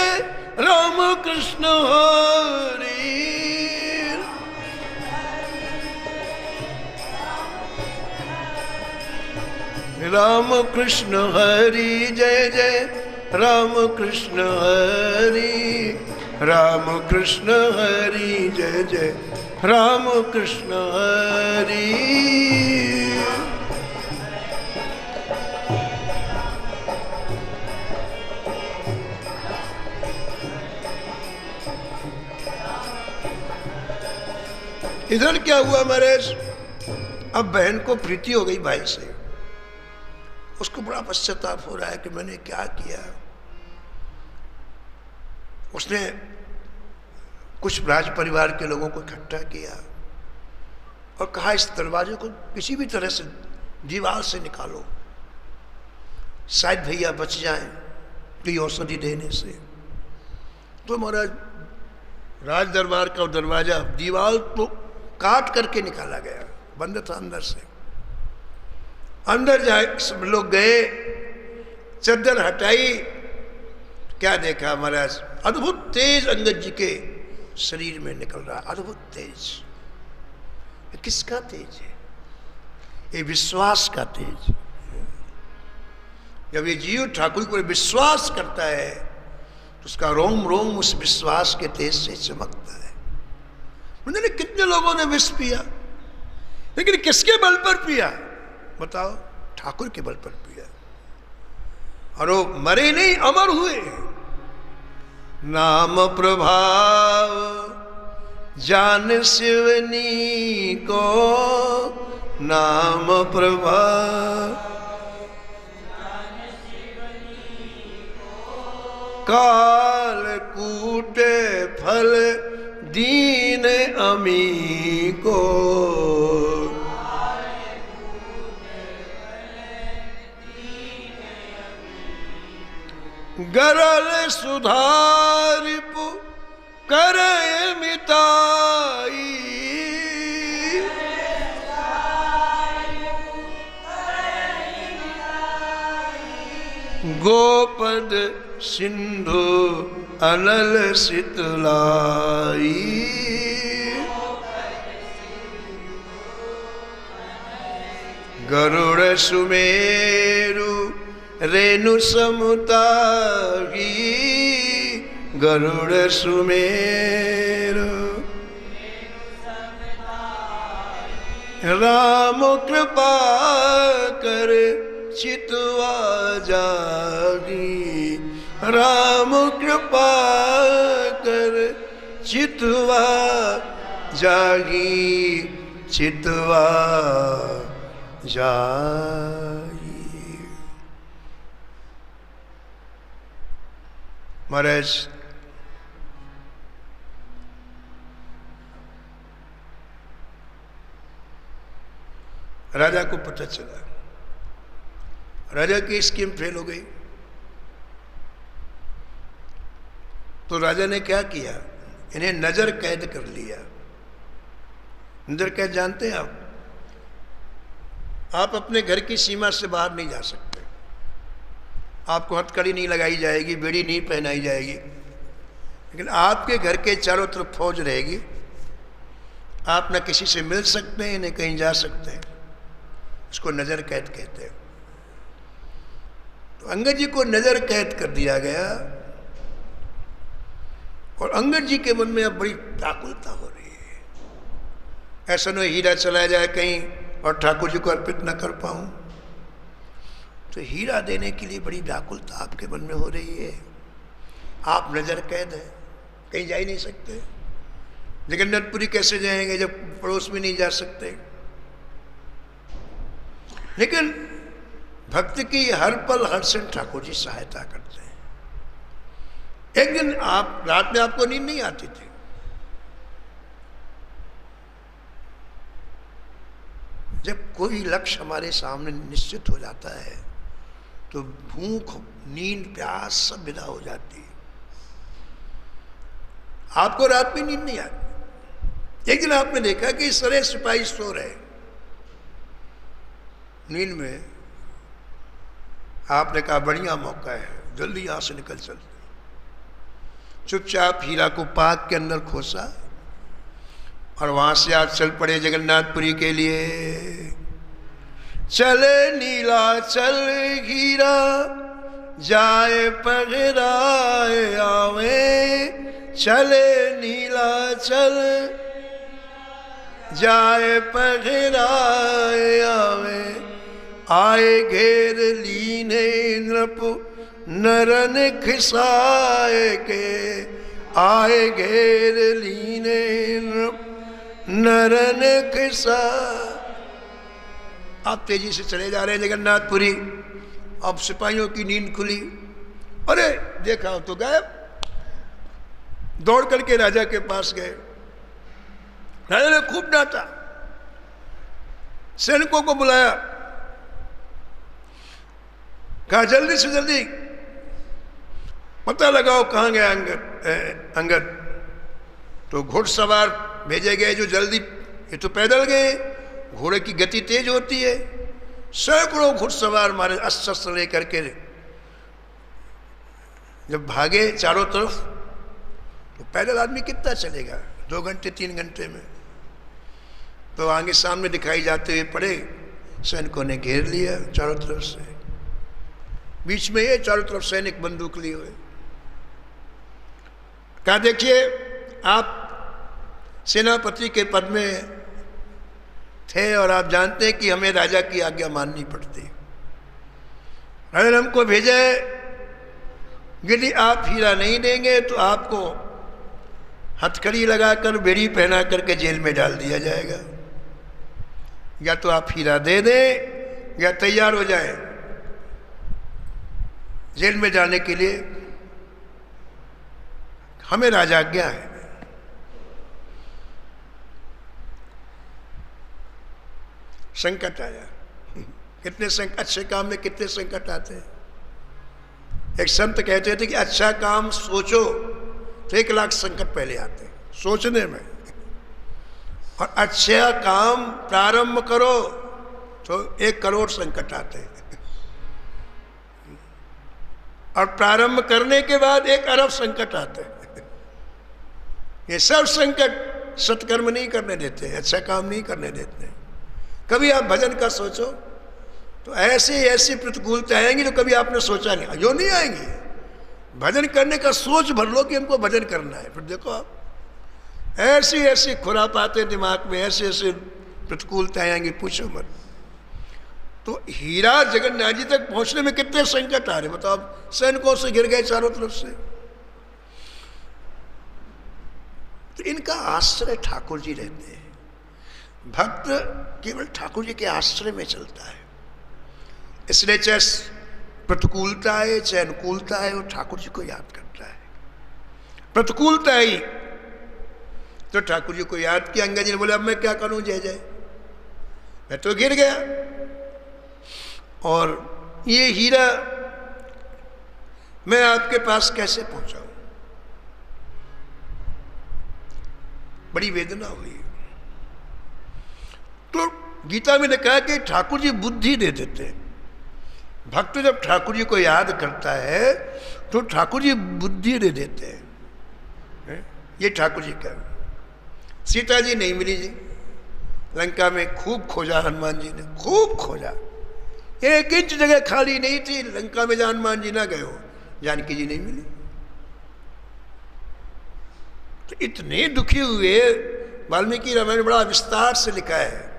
A: राम कृष्ण हरि। राम कृष्ण हरि जय जय राम कृष्ण हरि, राम कृष्ण हरि जय जय राम कृष्ण हरि। इधर क्या हुआ महाराज, अब बहन को प्रीति हो गई भाई से, उसको बड़ा पश्चाताप हो रहा है कि मैंने क्या किया। उसने कुछ राज परिवार के लोगों को इकट्ठा किया और कहा इस दरवाजे को किसी भी तरह से दीवार से निकालो, शायद भैया बच जाएं कोई औषधि देने से। तो महाराज राज दरबार का दरवाजा दीवार तो काट करके निकाला गया, बंद था अंदर से। अंदर जाए सब लोग गए, चद्दर हटाई, क्या देखा महाराज, अद्भुत तेज अंगद जी के शरीर में निकल रहा, अद्भुत तेज। ये किसका तेज है? ये विश्वास का तेज। जब ये जीव ठाकुर को विश्वास करता है तो उसका रोम रोम उस विश्वास के तेज से चमकता है। मैंने कितने लोगों ने विष पिया, लेकिन किसके बल पर पिया? बताओ, ठाकुर के बल पर पिया। और वो मरे नहीं, अमर हुए। नाम प्रभाव जान शिवनी को, नाम प्रभाव काल कूटे फल दीन अमी को। गरल सुधार कर मिताई, गोपद सिंधु अनल शीतलाई। गरुड़ सुमेरु रेणु समुताही, गरुड़ सुमेरु राम कृपा कर चितवा जागी, राम कृपा कर चितवा जागी, चितवा जागी। महाराज राजा को पता चला, राजा की स्कीम फेल हो गई। तो राजा ने क्या किया? इन्हें नजर कैद कर लिया। नजर कैद जानते हैं आप? आप अपने घर की सीमा से बाहर नहीं जा सकते। आपको हथकड़ी नहीं लगाई जाएगी, बेड़ी नहीं पहनाई जाएगी, लेकिन आपके घर के चारों तरफ फौज रहेगी। आप न किसी से मिल सकते हैं, न कहीं जा सकते हैं। इसको नजर कैद कहते हैं। तो अंगद जी को नजर कैद कर दिया गया, और अंगद जी के मन में अब बड़ी व्याकुलता हो रही है। ऐसा न हीरा चला जाए कहीं और ठाकुर जी को अर्पित न कर पाऊं। तो हीरा देने के लिए बड़ी व्याकुलता आपके मन में हो रही है। आप नजर कैद है, कहीं जा ही नहीं सकते। जगन्नाथपुरी कैसे जाएंगे जब पड़ोस में नहीं जा सकते? लेकिन भक्त की हर पल हर क्षण ठाकुर जी सहायता करते हैं। एक दिन आप रात में आपको नींद नहीं आती थी, जब कोई लक्ष्य हमारे सामने निश्चित हो जाता है तो भूख, नींद, प्यास सब विदा हो जाती है। आपको रात में नींद नहीं आती। एक दिन आपने देखा कि सारे सिपाही सो रहे, नींद में आपने कहा बढ़िया मौका है, जल्दी यहां से निकल चलते। चुपचाप हीरा को पाक के अंदर खोसा और वहां से आप चल पड़े जगन्नाथपुरी के लिए। चले नीला चल हीरा जाए पगराए आवे, चले नीला चल जाए पगराए आवे, आए घेर लीने नृप नरन खिसाए के, आए घेर लीने नृप नरन खिसा। आप तेजी से चले जा रहे हैं जगन्नाथपुरी। अब सिपाहियों की नींद खुली, अरे देखा तो गायब। दौड़ करके राजा के पास गए। राजा ने खूब डांटा, सैनिकों को बुलाया, कहा जल्दी से जल्दी पता लगाओ कहां गया अंगद। तो घुड़सवार भेजे गए जो जल्दी, ये तो पैदल गए, घोड़े की गति तेज होती है। सैकड़ों घुड़सवार मारे अस्त्र शस्त्र लेकर के जब भागे चारों तरफ, तो पैदल आदमी कितना चलेगा? 2 घंटे 3 घंटे में। तो आगे सामने दिखाई जाते हुए पड़े, सैनिकों ने घेर लिया चारों तरफ से। बीच में ये चारों तरफ सैनिक बंदूक लिए हुए। कहा देखिए, आप सेनापति के पद में थे और आप जानते हैं कि हमें राजा की आज्ञा माननी पड़ती। राजा हमको भेजे, यदि आप हीरा नहीं देंगे तो आपको हथकड़ी लगाकर बेड़ी पहना करके जेल में डाल दिया जाएगा। या तो आप हीरा दे दें या तैयार हो जाए जेल में जाने के लिए, हमें राजा आज्ञा है। संकट आया। कितने अच्छे काम में कितने संकट आते हैं। एक संत कहते थे कि अच्छा काम सोचो तो 1 लाख संकट पहले आते हैं सोचने में, और अच्छा काम प्रारंभ करो तो 1 करोड़ संकट आते हैं, और प्रारंभ करने के बाद 1 अरब संकट आते हैं। ये सब संकट सत्कर्म नहीं करने देते, अच्छा काम नहीं करने देते। कभी आप भजन का सोचो तो ऐसी प्रतिकूलता आएंगी जो कभी आपने सोचा नहीं, जो नहीं आएंगी। भजन करने का सोच भर लो कि हमको भजन करना है, फिर देखो आप ऐसी खुरापाते दिमाग में, ऐसे प्रतिकूलता आएंगी, पूछो मत। तो हीरा जगन्नाथ जी तक पहुंचने में कितने संकट आ रहे, बताओ। सैनिकों से घिर गए चारों तरफ से। तो इनका आश्रय ठाकुर जी रहते हैं। भक्त केवल ठाकुर जी के आश्रय में चलता है, इसलिए चाहे प्रतिकूलता है चाहे अनुकूलता है, वो ठाकुर जी को याद करता है। प्रतिकूलता आई तो ठाकुर जी को याद किया। अंगद जी ने बोले अब मैं क्या करूं, जय जय, मैं तो गिर गया। और ये हीरा मैं आपके पास कैसे पहुंचाऊं। बड़ी वेदना हुई। तो गीता में ने कहा कि ठाकुर जी बुद्धि दे देते हैं। भक्त जब ठाकुर जी को याद करता है तो ठाकुर जी बुद्धि दे देते हैं। ये ठाकुर जी का। सीता जी नहीं मिली जी, लंका में खूब खोजा हनुमान जी ने, खूब खोजा। 1 इंच जगह खाली नहीं थी लंका में जहां हनुमान जी ना गए हो। जानकी जी नहीं मिली। तो इतने दुखी हुए। वाल्मीकि रामायण में बड़ा विस्तार से लिखा है,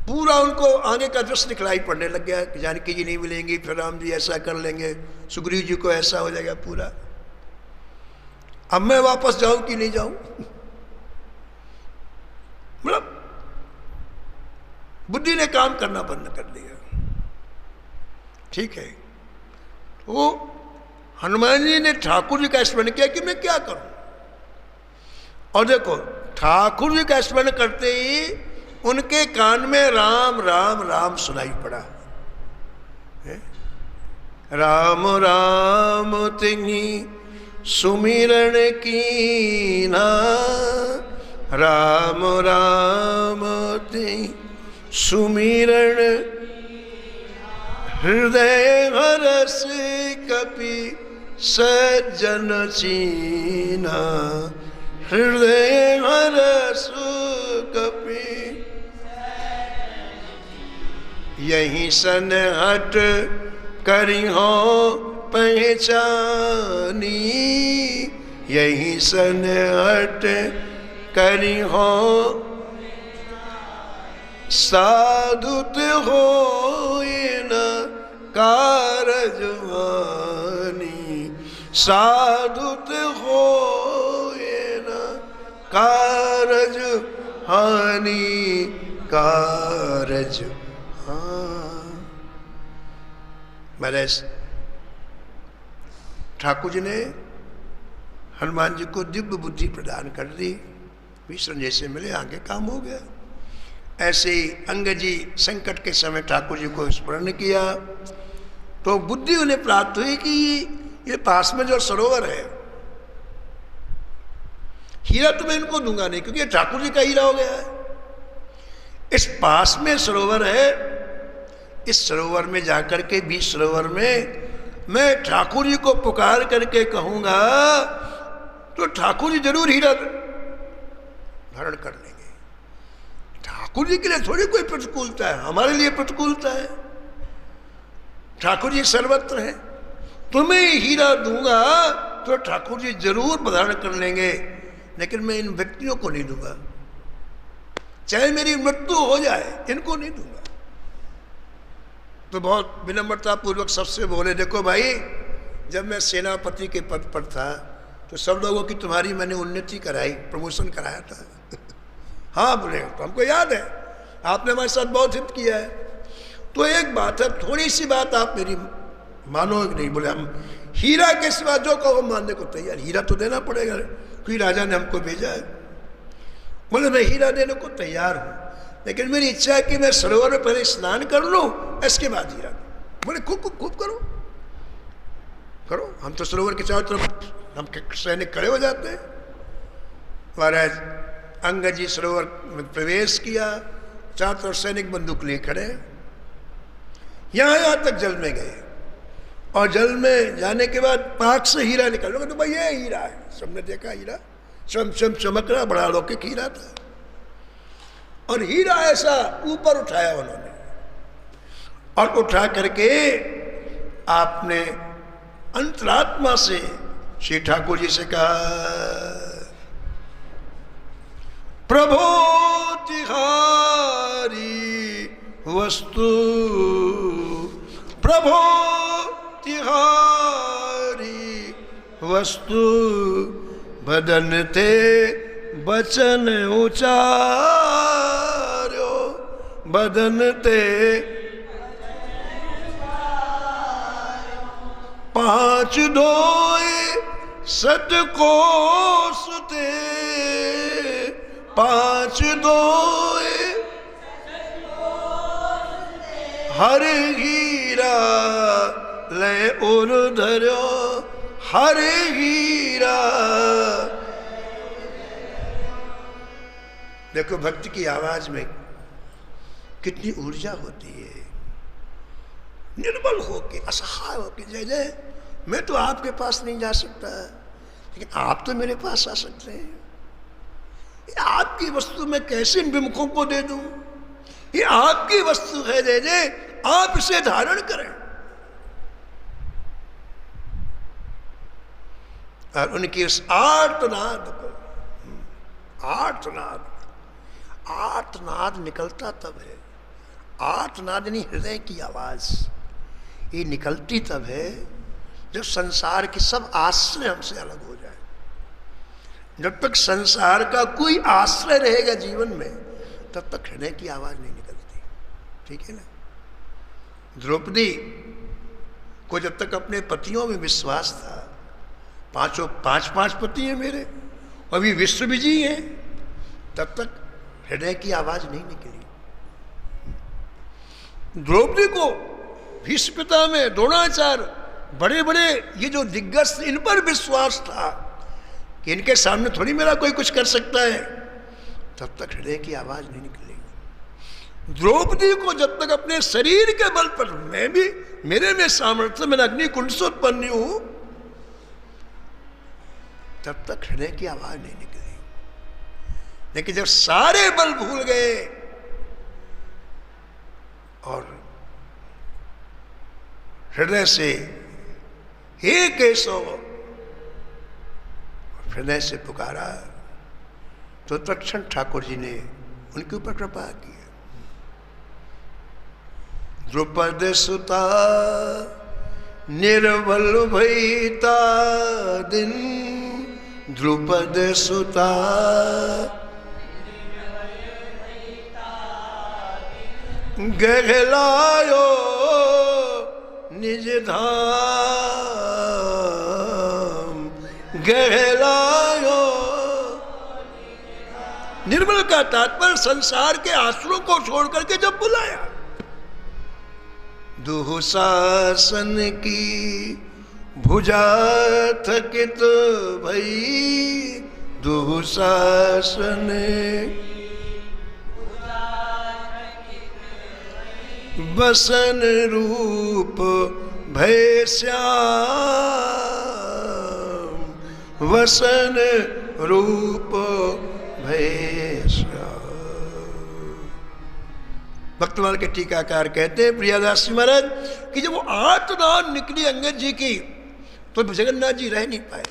A: पूरा उनको आगे का दृश्य दिखलाई पड़ने लग गया कि जानकी जी नहीं मिलेंगी, फिर राम जी ऐसा कर लेंगे, सुग्रीव जी को ऐसा हो जाएगा पूरा। अब मैं वापस जाऊं कि नहीं जाऊं। मतलब बुद्धि ने काम करना बंद कर दिया। ठीक है, तो हनुमान जी ने ठाकुर जी का स्मरण किया कि मैं क्या करूं। और देखो ठाकुर जी का स्मरण करते ही उनके कान में राम राम राम सुनाई पड़ा। राम राम तिन्ही सुमिरन कीना, राम राम तिन्ही सुमिरन हृदय हरस कपि सज्जन चीना, हृदय हरस कपि यही सन हट करी हो पहचानी, यही सन हट करी हो साधुत हो न कारज हानि, साधुत हो न कारज हानि, कारज महाराज ठाकुर जी ने हनुमान जी को दिव्य बुद्धि प्रदान कर दी। विष्णु जैसे मिले, आगे काम हो गया। ऐसे ही अंगद जी संकट के समय ठाकुर जी को स्मरण किया तो बुद्धि उन्हें प्राप्त हुई कि ये पास में जो सरोवर है, हीरा तो मैं इनको दूंगा नहीं क्योंकि ये ठाकुर जी का हीरा हो गया है। इस पास में सरोवर है, इस सरोवर में जाकर के बीच सरोवर में मैं ठाकुर जी को पुकार करके कहूंगा तो ठाकुर जी जरूर हीरा धारण कर लेंगे। ठाकुर जी के लिए थोड़ी कोई प्रतिकूलता है, हमारे लिए प्रतिकूलता है। ठाकुर जी सर्वत्र है। तुम्हें हीरा दूंगा तो ठाकुर जी जरूर धारण कर लेंगे, लेकिन मैं इन व्यक्तियों को नहीं दूंगा। चाहे मेरी मृत्यु हो जाए, इनको नहीं दूंगा। तो बहुत विनम्रता पूर्वक सबसे बोले, देखो भाई, जब मैं सेनापति के पद पर था तो सब लोगों की तुम्हारी मैंने उन्नति कराई, प्रमोशन कराया था। हाँ बोले, तो हमको याद है, आपने हमारे साथ बहुत हित किया है। तो एक बात है, थोड़ी सी बात आप मेरी मानोगे नहीं। बोले, हम हीरा के सिवा जो कहो मानने को तैयार। हीरा तो देना पड़ेगा, क्योंकि राजा ने हमको भेजा है। बोले, मैं हीरा देने को तैयार हूँ, लेकिन मेरी इच्छा है कि मैं सरोवर में पहले स्नान कर लूँ, इसके बाद हीरा। बोले, खूब करो करो, हम तो सरोवर के चारों तरफ हम सैनिक खड़े हो जाते हैं। महाराज अंगद जी सरोवर में प्रवेश किया, चारों तरफ सैनिक बंदूक लिए खड़े हैं। यहाँ तक जल में गए, और जल में जाने के बाद पाक से हीरा निकल रहा। तो भाई ये हीरा है, सबने देखा हीरा चमक रहा, बड़ा अलौकिक हीरा था। और हीरा ऐसा ऊपर उठाया उन्होंने, और उठा करके आपने अंतरात्मा से श्री ठाकुर जी से कहा, प्रभो तिहारी वस्तु, प्रभो तिहारी वस्तु, बदन ते बचन उचार्यो, बदन ते पांच दोए सत कोस ते, पांच दोए हर हीरा ले उर धर्यो, हर हीरा। देखो भक्ति की आवाज में कितनी ऊर्जा होती है। निर्बल होके, असहाय होके, जय जय मैं तो आपके पास नहीं जा सकता, लेकिन आप तो मेरे पास आ सकते हैं। आपकी वस्तु मैं कैसे इन विमुखों को दे दूं? ये आपकी वस्तु है, जय जय आप इसे धारण करें। और उनकी उस आर्तनाद को, आर्तनाद निकलता तब है। आर्तनाद नहीं, हृदय की आवाज ये निकलती तब है जब संसार के सब आश्रय हमसे अलग हो जाए। जब तक संसार का कोई आश्रय रहेगा जीवन में, तब तक हृदय की आवाज नहीं निकलती। ठीक है ना? द्रौपदी को जब तक अपने पतियों में विश्वास था, पांच पति हैं मेरे, अभी विश्व विजयी हैं, तब तक हृदय की आवाज नहीं निकली। द्रौपदी को भीष्म पिता में द्रोणाचार्य, बड़े बड़े ये जो दिग्गज, इन पर विश्वास था कि इनके सामने थोड़ी मेरा कोई कुछ कर सकता है, तब तक हृदय की आवाज नहीं निकलेगी। द्रौपदी को जब तक अपने शरीर के बल पर, मैं भी, मेरे में सामर्थ्य, मैंने अग्नि कुंड से उत्पन्न हूं, तब तक हृदय की आवाज नहीं निकली। लेकिन जब सारे बल भूल गए और हृदय से हे केशव, हृदय से पुकारा, तो तत्क्षण ठाकुर जी ने उनके ऊपर कृपा की। द्रुपद सुता निर्बल भईता दिन, द्रुपद सुता गहलायो निज धाम, गहलायो। निर्मल का तात्पर्य संसार के आश्रयों को छोड़ करके जब बुलाया, दुशासन की भुजा थकित भई, दुशासन बसन रूप भय श्याम, वसन रूप भय श्याम। भक्तमाल के टीकाकार कहते हैं प्रियादास जी महाराज कि जब वो आर्तनाद निकली अंगद जी की, तो जगन्नाथ जी रह नहीं पाए।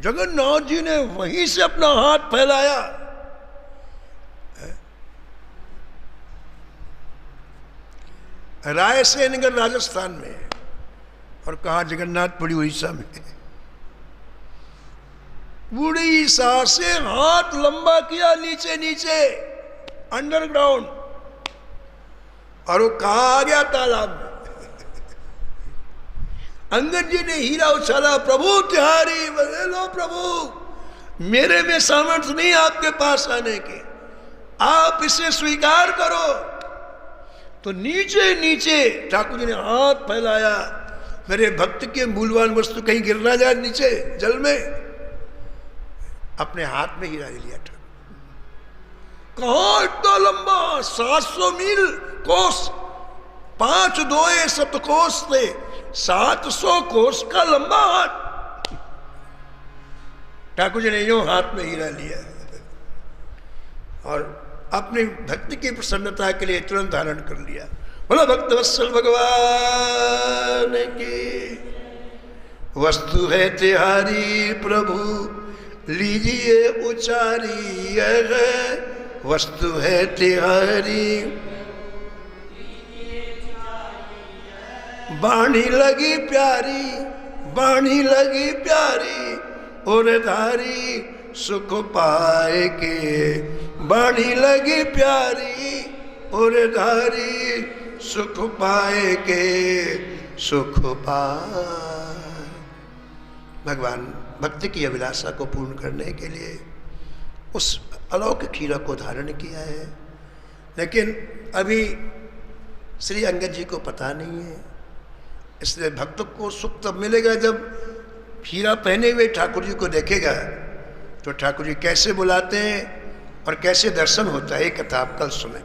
A: जगन्नाथ जी ने वहीं से अपना हाथ फैलाया रायसेनगढ़ राजस्थान में है, और कहाँ जगन्नाथपुरी उड़ीसा में। बूढ़ी सास से हाथ लंबा किया नीचे नीचे अंडरग्राउंड, और वो कहाँ आ गया? तालाब में। अंगद जी ने हीरा उछाला, प्रभु तिहारी, बोले लो प्रभु, मेरे में सामर्थ्य नहीं आपके पास आने की, आप इसे स्वीकार करो। तो नीचे नीचे ठाकुर जी ने हाथ फैलाया, मेरे भक्त के मूलवान वस्तु कहीं गिर ना जाए नीचे जल में। अपने हाथ में हीरा ले लिया था। कहाँ इतना लंबा, 700 मील कोस, 5 दोए सतकोस थे, 700 कोस का लंबा हाथ। ठाकुर जी ने यूं हाथ में हीरा लिया और अपनी भक्ति की प्रसन्नता के लिए तुरंत धारण कर लिया। बोला भक्त वत्सल भगवान की। वस्तु है तिहारी प्रभु लीजिए उचारी, वस्तु है तिहारी। बाणी लगी प्यारी, बाणी लगी प्यारी, और धारी सुख पाए के। बाणी लगी प्यारी और धारी सुख पाए के, सुख पाए। भगवान भक्ति की अभिलाषा को पूर्ण करने के लिए उस अलौकिक हीरा को धारण किया है, लेकिन अभी श्री अंगद जी को पता नहीं है। इसलिए भक्त को सुख तब मिलेगा जब हीरा पहने हुए ठाकुर जी को देखेगा। तो ठाकुर जी कैसे बुलाते हैं और कैसे दर्शन होता है, ये कथा आप कल सुने।